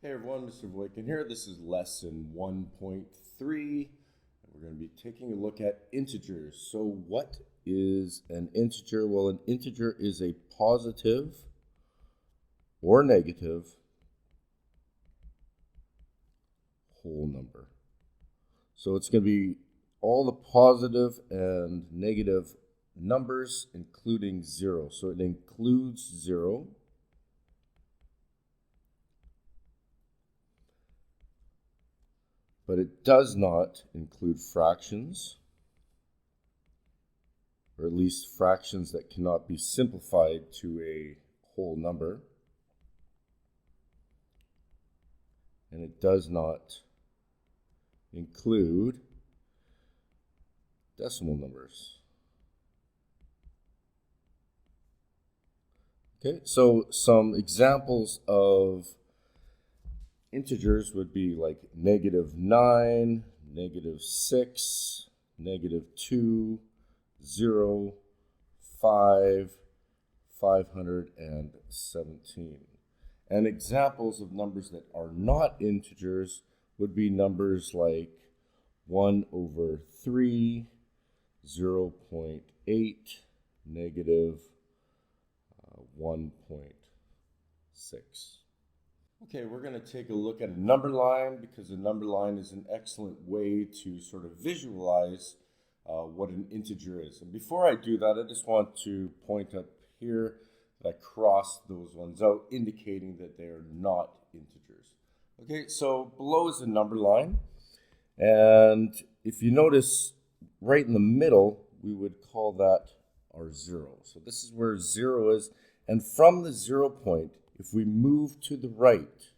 Hey everyone, Mr. Voikin here. This is lesson 1.3. We're going to be taking a look at integers. So what is an integer? Well, an integer is a positive or negative whole number. So it's going to be all the positive and negative numbers, including 0. So it includes 0. But it does not include fractions, or at least fractions that cannot be simplified to a whole number. And it does not include decimal numbers. Okay, so some examples of integers would be like -9, -6, -2, 0, 5, 517. And examples of numbers that are not integers would be numbers like 1/3, 0.8, -1.6. Okay, we're going to take a look at a number line because a number line is an excellent way to sort of visualize what an integer is. And before I do that, I just want to point up here that I crossed those ones out, indicating that they are not integers. Okay, so below is a number line. And if you notice, right in the middle, we would call that our 0. So this is where 0 is. And from the 0 point, if we move to the right,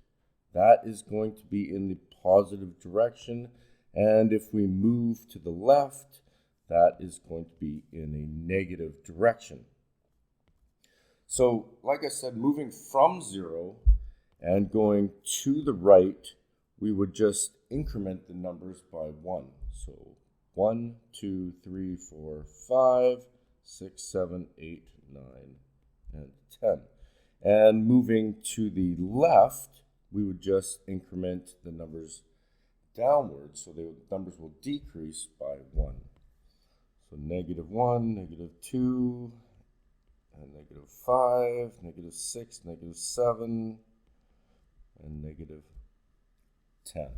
that is going to be in the positive direction. And if we move to the left, that is going to be in a negative direction. So, like I said, moving from 0 and going to the right, we would just increment the numbers by 1. So 1, 2, 3, 4, 5, 6, 7, 8, 9, and 10. And moving to the left, we would just increment the numbers downwards, so the numbers will decrease by 1. So -1, -2, and -5, -6, -7, and -10.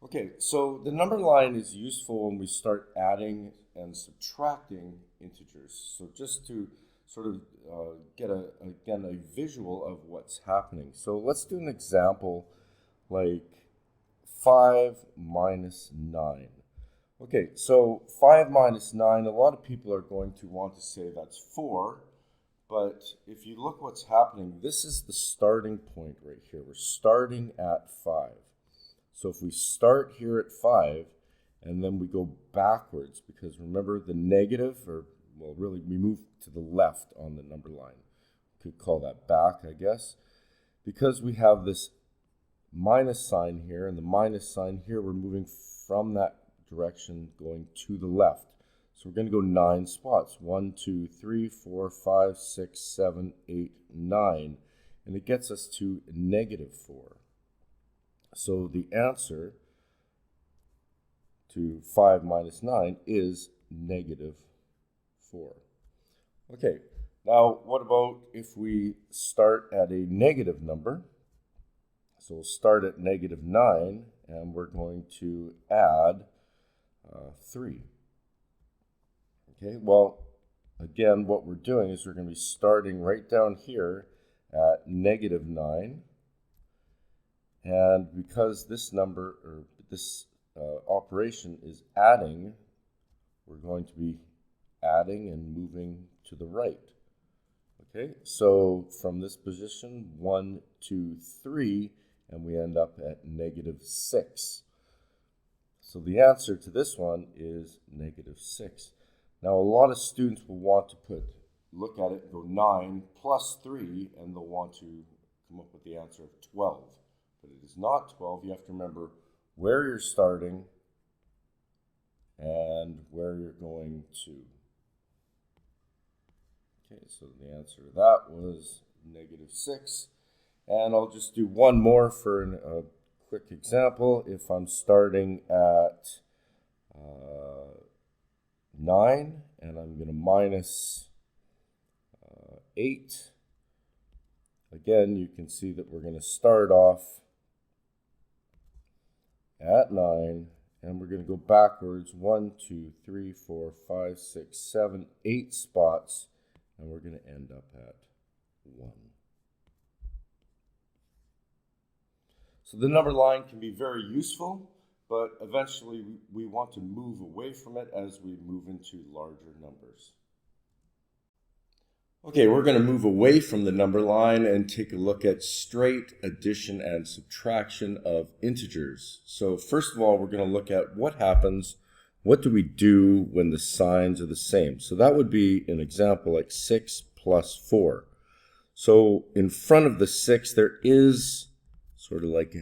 Okay, so the number line is useful when we start adding and subtracting integers. So just to sort of get a visual of what's happening. So let's do an example like 5 minus 9. Okay, so 5 minus 9, a lot of people are going to want to say that's 4, but if you look what's happening, this is the starting point right here. We're starting at 5. So if we start here at 5, and then we go backwards, because remember the negative, or well, really, we move to the left on the number line. Could call that back, I guess. Because we have this minus sign here and the minus sign here, we're moving from that direction going to the left. So we're going to go 9 spots. 1, 2, 3, 4, 5, 6, 7, 8, 9. And it gets us to -4. So the answer to 5 minus 9 is -4. Okay, now what about if we start at a negative number? So we'll start at -9, and we're going to add 3. Okay, well, again, what we're doing is we're going to be starting right down here at -9. And because this number, or this operation is adding, we're going to be adding and moving to the right. Okay, so from this position, 1, 2, 3, and we end up at -6. So the answer to this one is -6. Now a lot of students will want to look at it and go 9 plus 3, and they'll want to come up with the answer of 12. But it is not 12. You have to remember where you're starting and where you're going to. Okay, so the answer to that was -6. And I'll just do one more for a quick example. If I'm starting at 9 and I'm going to minus 8, again, you can see that we're going to start off at 9, and we're going to go backwards 1, 2, 3, 4, 5, 6, 7, 8 spots, and we're going to end up at 1. So the number line can be very useful, but eventually we want to move away from it as we move into larger numbers. Okay, we're going to move away from the number line and take a look at straight addition and subtraction of integers. So first of all, we're going to look at what happens, what do we do when the signs are the same. So that would be an example like 6 plus 4. So in front of the 6, there is sort of like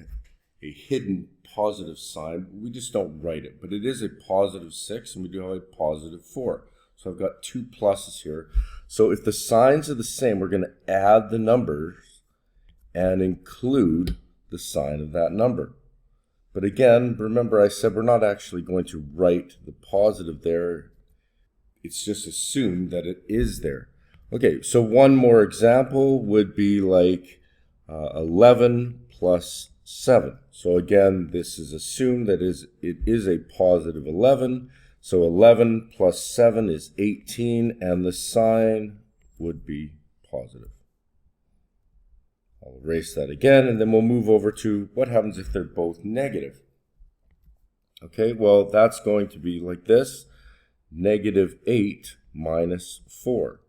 a hidden positive sign. We just don't write it, but it is a positive 6, and we do have a positive 4. So I've got 2 pluses here. So if the signs are the same, we're going to add the numbers and include the sign of that number. But again, remember I said we're not actually going to write the positive there. It's just assumed that it is there. Okay, so one more example would be like 11 plus 7. So again, this is assumed that it is a positive 11. So 11 plus 7 is 18, and the sign would be positive. I'll erase that again, and then we'll move over to what happens if they're both negative. Okay, well, that's going to be like this, negative 8 minus 4.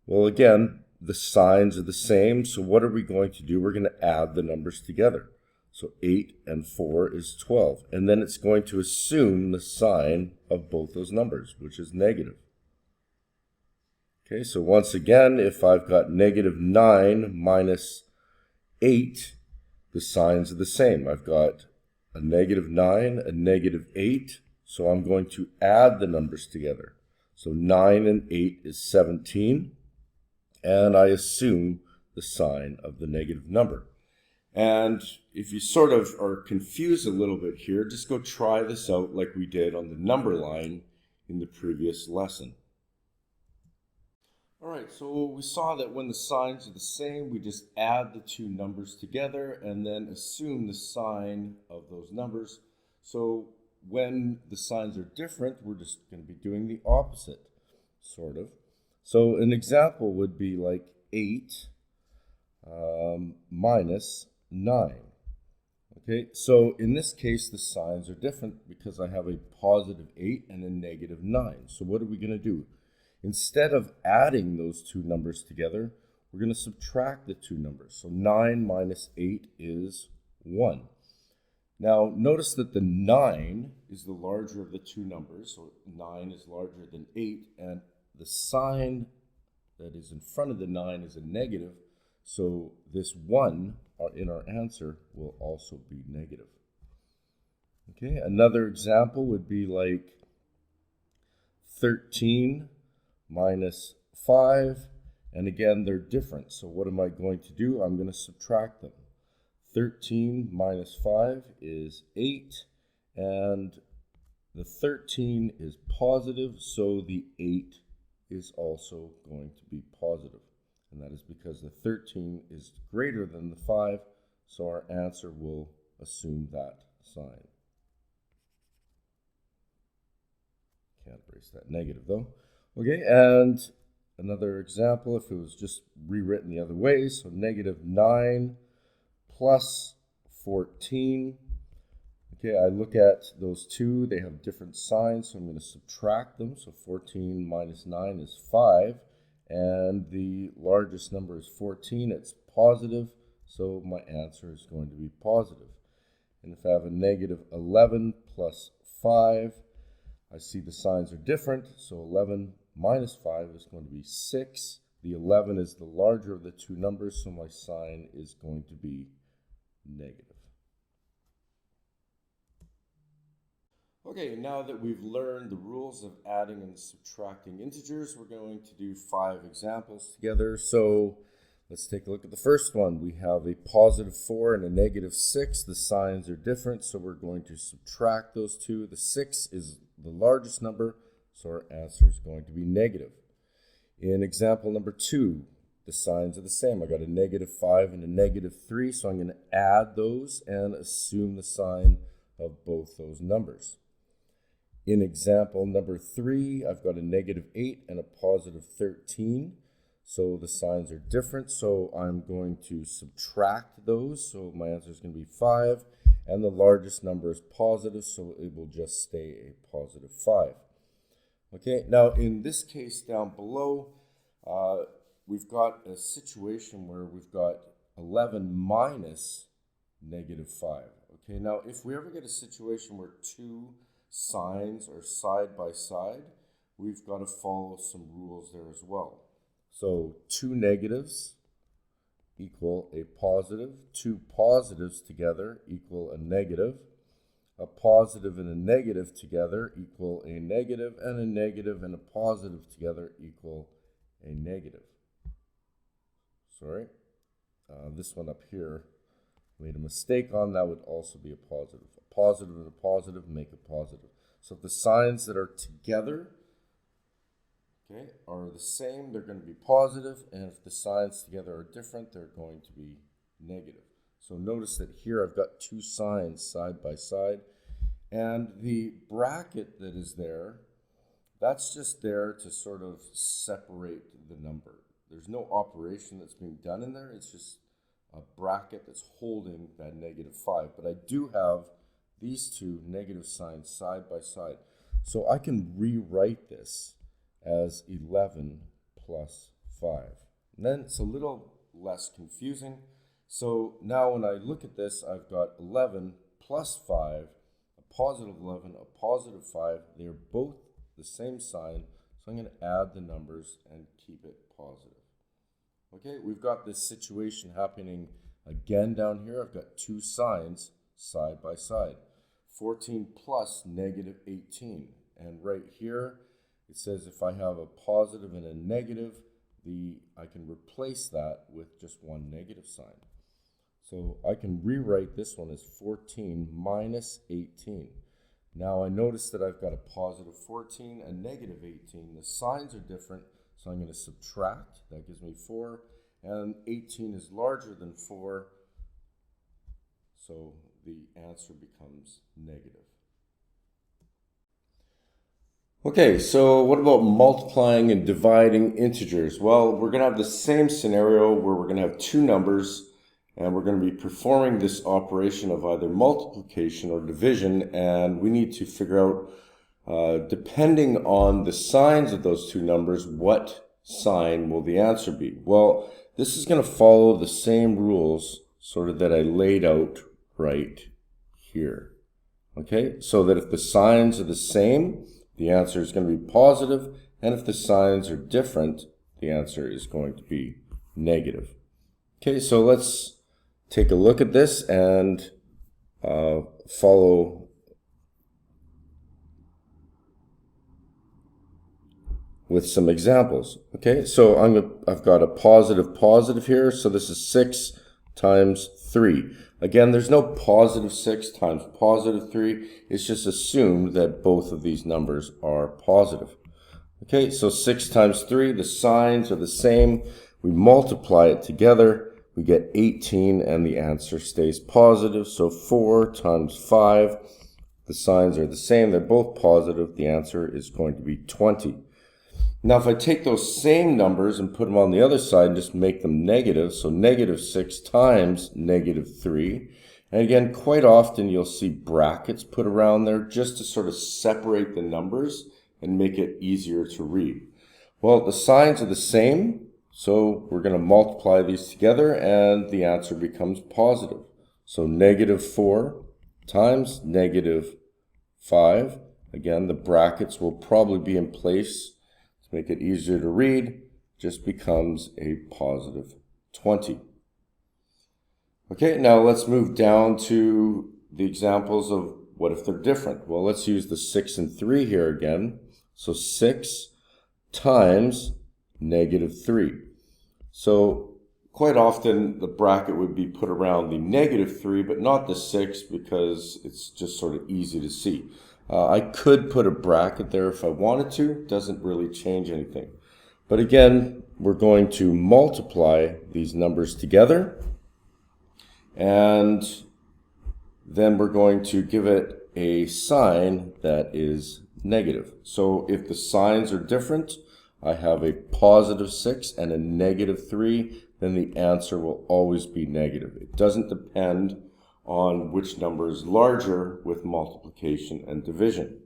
Well, again, the signs are the same, so what are we going to do? We're going to add the numbers together. So 8 and 4 is 12. And then it's going to assume the sign of both those numbers, which is negative. Okay, so once again, if I've got negative 9 minus 8, the signs are the same. I've got a negative 9, a negative 8, so I'm going to add the numbers together. So 9 and 8 is 17, and I assume the sign of the negative number. And if you sort of are confused a little bit here, just go try this out like we did on the number line in the previous lesson. All right, so we saw that when the signs are the same, we just add the two numbers together and then assume the sign of those numbers. So when the signs are different, we're just going to be doing the opposite, sort of. So an example would be like 8 minus 9. Okay, so in this case, the signs are different because I have a positive 8 and a negative 9. So what are we going to do? Instead of adding those two numbers together, we're going to subtract the two numbers. So 9 minus 8 is 1. Now, notice that the 9 is the larger of the two numbers. So 9 is larger than 8, and the sign that is in front of the 9 is a negative. So this 1 in our answer will also be negative. Okay, another example would be like 13 minus 5, and again, they're different. So what am I going to do? I'm going to subtract them. 13 minus 5 is 8, and the 13 is positive, so the 8 is also going to be positive. And that is because the 13 is greater than the 5, so our answer will assume that sign. Can't erase that negative though. Okay, and another example, if it was just rewritten the other way, so negative 9 plus 14. Okay, I look at those two, they have different signs, so I'm going to subtract them. So 14 minus 9 is 5. And the largest number is 14. It's positive, so my answer is going to be positive. And if I have a negative 11 plus 5, I see the signs are different. So 11 minus 5 is going to be 6. The 11 is the larger of the two numbers, so my sign is going to be negative. Okay, now that we've learned the rules of adding and subtracting integers, we're going to do 5 examples together. So Let's take a look at the first one. We have a positive 4 and a negative 6. The signs are different, so we're going to subtract those two. The 6 is the largest number, so our answer is going to be negative. In example number 2, the signs are the same. I got a negative 5 and a negative 3, so I'm going to add those and assume the sign of both those numbers. In example number 3, I've got a negative 8 and a positive 13. So the signs are different, so I'm going to subtract those. So my answer is going to be 5, and the largest number is positive, so it will just stay a positive 5. Okay, now in this case down below, we've got a situation where we've got 11 minus negative 5. Okay, now if we ever get a situation where two signs are side by side, we've got to follow some rules there as well. So two negatives equal a positive, two positives together equal a negative positive and a negative together equal a negative, and a negative and a positive together equal a negative. Sorry, this one up here made a mistake on. That would also be a positive. A positive and a positive make a positive. So if the signs that are together, okay, are the same, they're going to be positive, and if the signs together are different, they're going to be negative. So notice that here I've got two signs side by side, and the bracket that is there, that's just there to sort of separate the number. There's no operation that's being done in there, it's just a bracket that's holding that negative 5. But I do have these two negative signs side by side. So I can rewrite this as 11 plus 5. And then it's a little less confusing. So now when I look at this, I've got 11 plus 5, a positive 11, a positive 5. They're both the same sign, so I'm going to add the numbers and keep it positive. Okay, we've got this situation happening again down here. I've got two signs side by side. 14 plus negative 18. And right here, it says if I have a positive and a negative, I can replace that with just one negative sign. So I can rewrite this one as 14 minus 18. Now I notice that I've got a positive 14, a negative 18. The signs are different, so I'm going to subtract. That gives me 4. And 18 is larger than 4, so the answer becomes negative. Okay, so what about multiplying and dividing integers? Well, we're going to have the same scenario where we're going to have two numbers, and we're going to be performing this operation of either multiplication or division, and we need to figure out, depending on the signs of those two numbers, what sign will the answer be? Well, this is going to follow the same rules sort of that I laid out right here. Okay, so that if the signs are the same, the answer is going to be positive, and if the signs are different, the answer is going to be negative. Okay, so let's take a look at this and follow with some examples. Okay, so I've got a positive here, so this is 6 times 3. Again, there's no positive 6 times positive 3. It's just assumed that both of these numbers are positive. Okay, so 6 times 3, the signs are the same. We multiply it together, we get 18, and the answer stays positive. So 4 times 5, the signs are the same. They're both positive. The answer is going to be 20. Now, if I take those same numbers and put them on the other side and just make them negative, so negative 6 times negative 3, and again, quite often you'll see brackets put around there just to sort of separate the numbers and make it easier to read. Well, the signs are the same, so we're going to multiply these together and the answer becomes positive. So negative 4 times negative 5, again, the brackets will probably be in place to make it easier to read, just becomes a positive 20. Okay, now let's move down to the examples of what if they're different. Well, let's use the 6 and 3 here again. So 6 times negative 3. So quite often the bracket would be put around the -3, but not the 6 because it's just sort of easy to see. I could put a bracket there if I wanted to. Doesn't really change anything. But again, we're going to multiply these numbers together, and then we're going to give it a sign that is negative. So if the signs are different, I have a +6 and a -3, then the answer will always be negative. It doesn't depend on which number is larger with multiplication and division.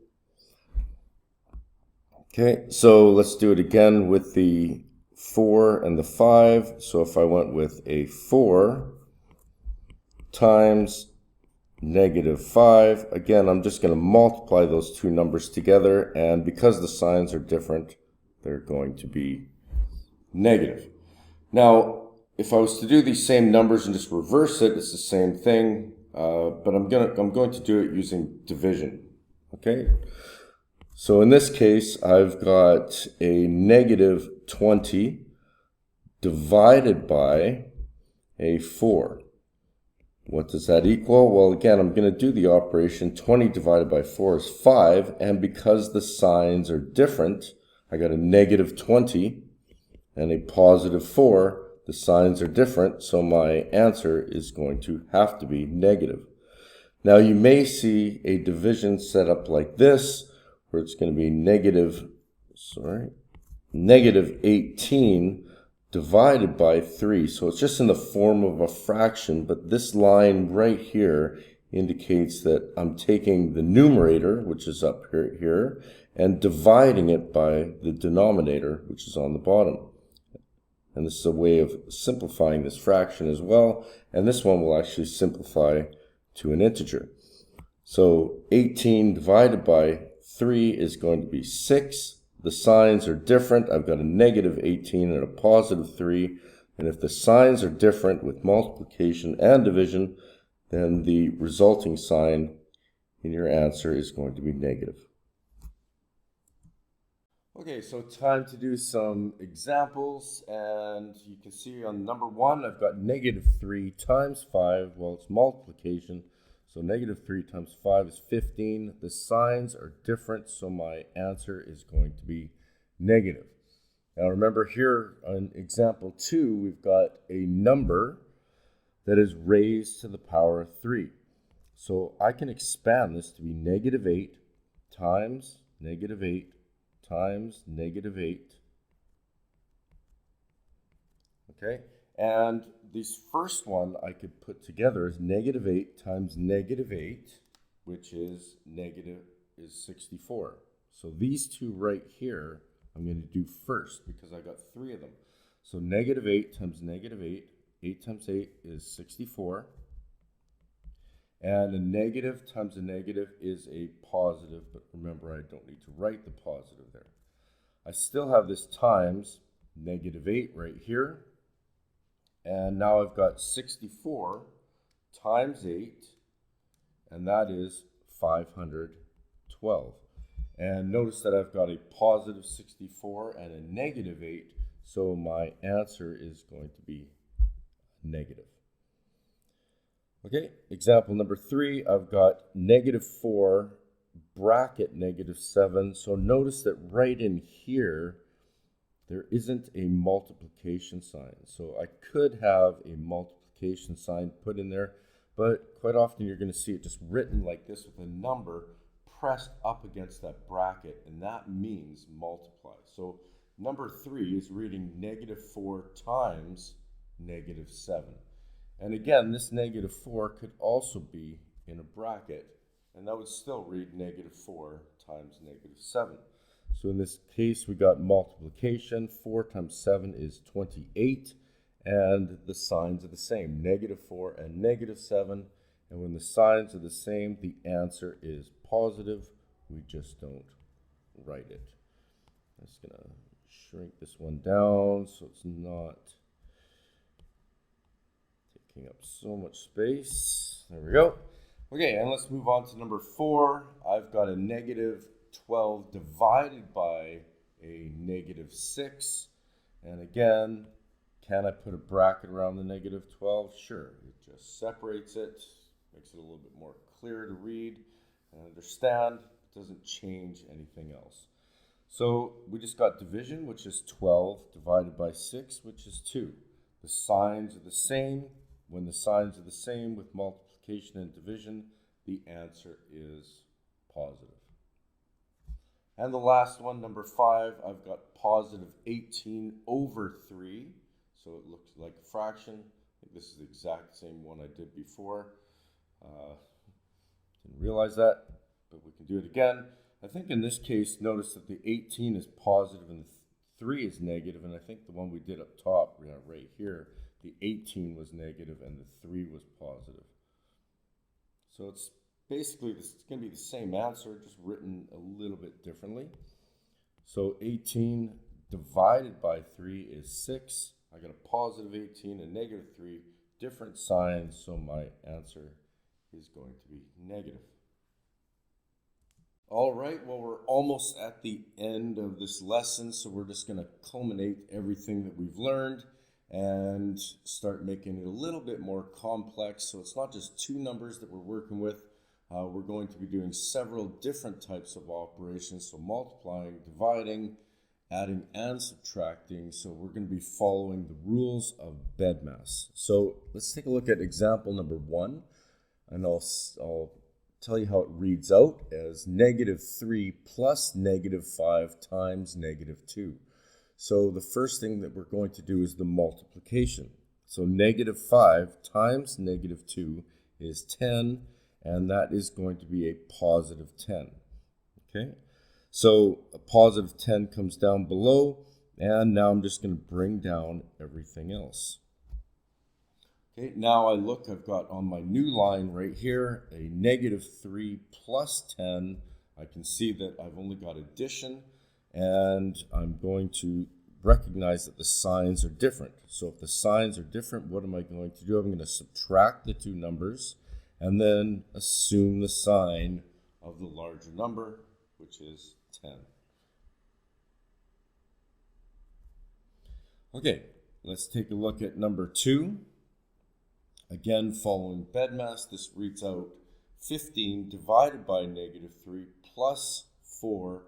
Okay, so let's do it again with the 4 and the 5. So if I went with a 4 times -5, again, I'm just going to multiply those two numbers together, and because the signs are different, they're going to be negative. Now, if I was to do these same numbers and just reverse it, it's the same thing, but I'm going to do it using division. Okay, so in this case, I've got a -20 divided by a 4. What does that equal? Well, again, I'm going to do the operation. 20 divided by 4 is 5, and because the signs are different, I got a -20 and a +4. The signs are different, so my answer is going to have to be negative. Now, you may see a division set up like this, where it's going to be -18 divided by 3. So it's just in the form of a fraction, but this line right here indicates that I'm taking the numerator, which is up here, and dividing it by the denominator, which is on the bottom. And this is a way of simplifying this fraction as well, and this one will actually simplify to an integer. So 18 divided by 3 is going to be 6. The signs are different. I've got a -18 and a +3. And if the signs are different with multiplication and division, then the resulting sign in your answer is going to be negative. Okay, so time to do some examples. And you can see on number 1, I've got -3 times 5. Well, it's multiplication. So -3 times 5 is 15. The signs are different, so my answer is going to be negative. Now remember here on example 2, we've got a number that is raised to the power of 3. So I can expand this to be -8 times -8 times -8. Okay, and this first one I could put together as -8 times -8, which is 64. So these two right here, I'm going to do first because I got 3 of them. So -8 times -8, 8 times 8 is 64. And a negative times a negative is a positive, but remember I don't need to write the positive there. I still have this times -8 right here. And now I've got 64 times 8, and that is 512. And notice that I've got a +64 and a -8, so my answer is going to be negative. Okay, example number 3, I've got -4 bracket -7. So notice that right in here, there isn't a multiplication sign. So I could have a multiplication sign put in there, but quite often you're going to see it just written like this with a number pressed up against that bracket, and that means multiply. So number 3 is reading -4 times -7. And again, this -4 could also be in a bracket, and that would still read -4 times -7. So in this case, we got multiplication. 4 times 7 is 28, and the signs are the same, -4 and -7. And when the signs are the same, the answer is positive. We just don't write it. I'm just going to shrink this one down so it's not taking up so much space. There we go. Okay, and let's move on to number 4. I've got a -12 divided by a -6. And again, can I put a bracket around the negative 12? Sure. It just separates it, makes it a little bit more clear to read and understand. It doesn't change anything else. So we just got division, which is 12 divided by 6, which is 2. The signs are the same. When the signs are the same with multiplication and division, the answer is positive. And the last one, number 5, I've got positive 18 over 3. So it looks like a fraction. I think this is the exact same one I did before. Didn't realize that, but we can do it again. I think in this case, notice that the 18 is positive and the 3 is negative, and I think the one we did up top, right here, the 18 was negative and the 3 was positive. So it's basically, it's going to be the same answer, just written a little bit differently. So 18 divided by 3 is 6. I got a positive 18 and negative 3, different signs, so my answer is going to be negative. All right, well, we're almost at the end of this lesson, so we're just going to culminate everything that we've learned and start making it a little bit more complex. So it's not just two numbers that we're working with. We're going to be doing several different types of operations, so multiplying, dividing, adding, and subtracting. So we're going to be following the rules of BEDMAS. So let's take a look at example number 1, and I'll tell you how it reads out as negative 3 plus negative 5 times negative 2. So the first thing that we're going to do is the multiplication. So negative 5 times negative 2 is 10, and that is going to be a positive 10. Okay, so a positive 10 comes down below, and now I'm just going to bring down everything else. Okay, now I've got on my new line right here a negative 3 plus 10. I can see that I've only got addition, and I'm going to recognize that the signs are different. So if the signs are different, what am I going to do? I'm going to subtract the two numbers and then assume the sign of the larger number, which is 10. Okay, let's take a look at number 2. Again, following BEDMAS, this reads out 15 divided by negative 3 plus 4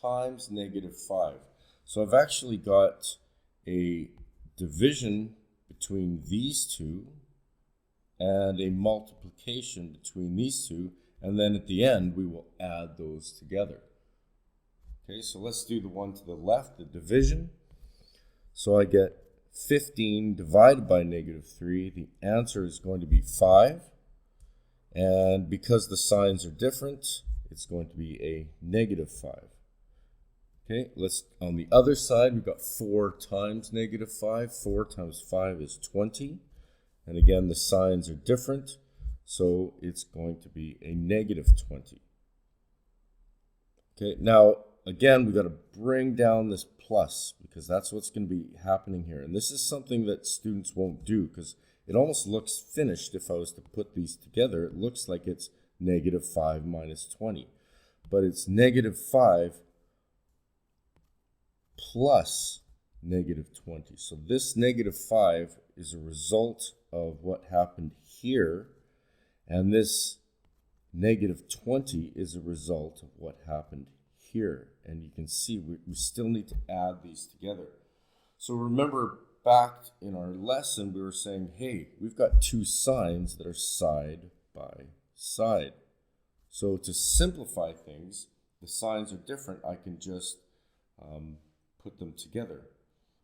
times negative 5. So I've actually got a division between these two and a multiplication between these two, and then at the end we will add those together. Okay, so let's do the one to the left, the division. So I get 15 divided by negative 3, the answer is going to be 5. And because the signs are different, it's going to be a negative 5. Okay, on the other side, we've got 4 times negative 5. 4 times 5 is 20. And again, the signs are different, so it's going to be a negative 20. Okay, now, again, we've got to bring down this plus, because that's what's going to be happening here. And this is something that students won't do, because it almost looks finished. If I was to put these together, it looks like it's negative 5 minus 20. But it's negative 5 plus negative 20. So this negative 5 is a result of what happened here, and this negative 20 is a result of what happened here. And you can see we still need to add these together. So remember back in our lesson, we were saying, hey, we've got two signs that are side by side. So to simplify things, the signs are different. I can just put them together.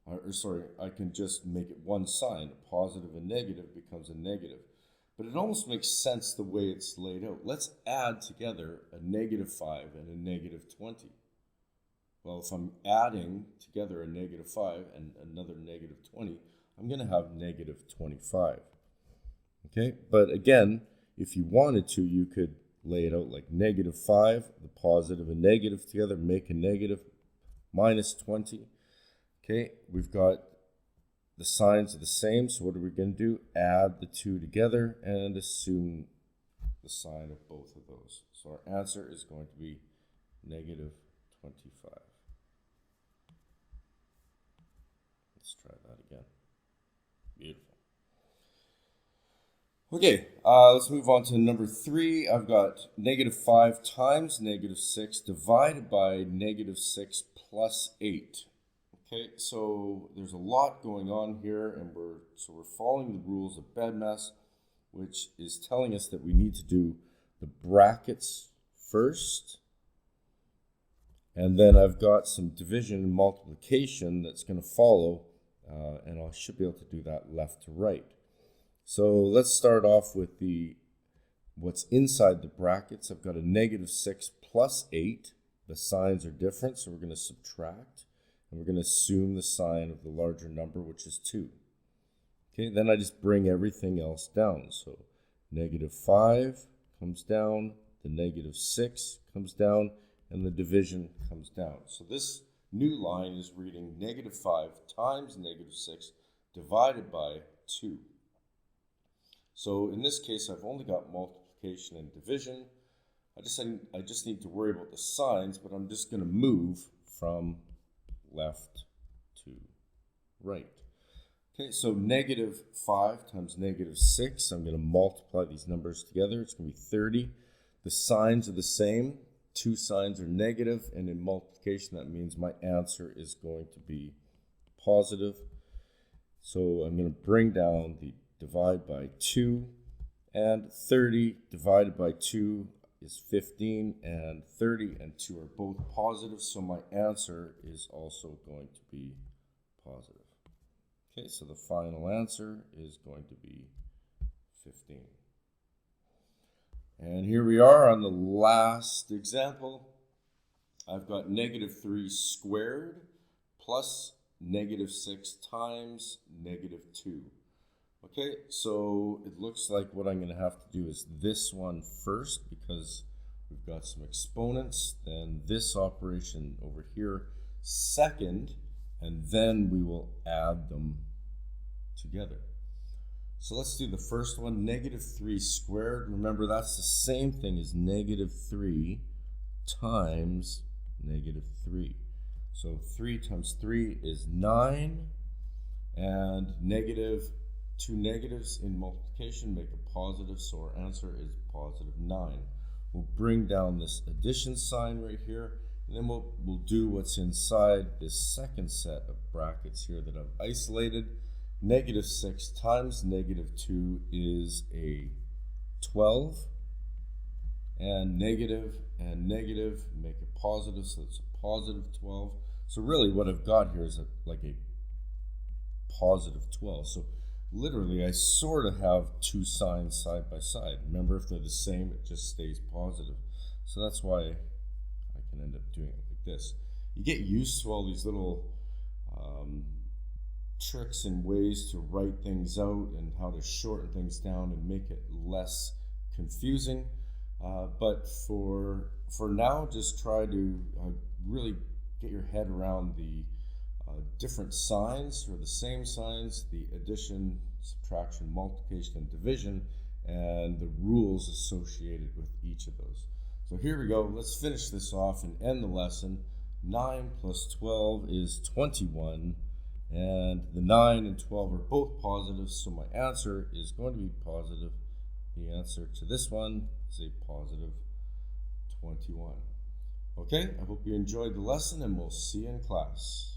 I can just make it one sign. A positive and negative becomes a negative. But it almost makes sense the way it's laid out. Let's add together a negative 5 and a negative 20. Well, if I'm adding together a negative 5 and another negative 20, I'm going to have negative 25. Okay, but again, if you wanted to, you could lay it out like negative 5, the positive and negative together, make a negative, minus 20. Okay, we've got the signs are the same, so what are we going to do? Add the two together and assume the sign of both of those. So our answer is going to be negative 25. Let's try that again. Beautiful. Okay, let's move on to number 3. I've got -5 times -6 divided by -6 plus 8. Okay, so there's a lot going on here, and we're following the rules of BEDMAS, which is telling us that we need to do the brackets first, and then I've got some division and multiplication that's going to follow, and I should be able to do that left to right. So let's start off with what's inside the brackets. I've got a -6 plus 8. The signs are different, so we're going to subtract, and we're going to assume the sign of the larger number, which is 2. Okay, then I just bring everything else down. So -5 comes down, the -6 comes down, and the division comes down. So this new line is reading -5 times -6 divided by 2. So in this case, I've only got multiplication and division. I just need to worry about the signs, but I'm just going to move from left to right. Okay, so -5 times -6, I'm going to multiply these numbers together. It's going to be 30. The signs are the same. 2 signs are negative, and in multiplication, that means my answer is going to be positive. So I'm going to bring down the divide by 2, and 30 divided by 2 is 15, and 30 and 2 are both positive, so my answer is also going to be positive. Okay, so the final answer is going to be 15. And here we are on the last example. I've got -3 squared plus -6 times -2. Okay, so it looks like what I'm going to have to do is this one first, because we've got some exponents, then this operation over here second, and then we will add them together. So let's do the first one, -3 squared. Remember, that's the same thing as -3 times -3. So 3 times 3 is 9, and 2 negatives in multiplication make a positive, so our answer is +9. We'll bring down this addition sign right here, and then we'll do what's inside this second set of brackets here that I've isolated. -6 times -2 is a 12, and negative make a positive, so it's a +12. So really what I've got here is like a +12. So literally I sort of have 2 signs side by side. Remember, if they're the same, it just stays positive. So that's why I can end up doing it like this. You get used to all these little tricks and ways to write things out and how to shorten things down and make it less confusing. But for now, just try to really get your head around the different signs, or the same signs, the addition, subtraction, multiplication, and division, and the rules associated with each of those. So here we go. Let's finish this off and end the lesson. 9 plus 12 is 21, and the 9 and 12 are both positive, so my answer is going to be positive. The answer to this one is a +21. Okay, I hope you enjoyed the lesson, and we'll see you in class.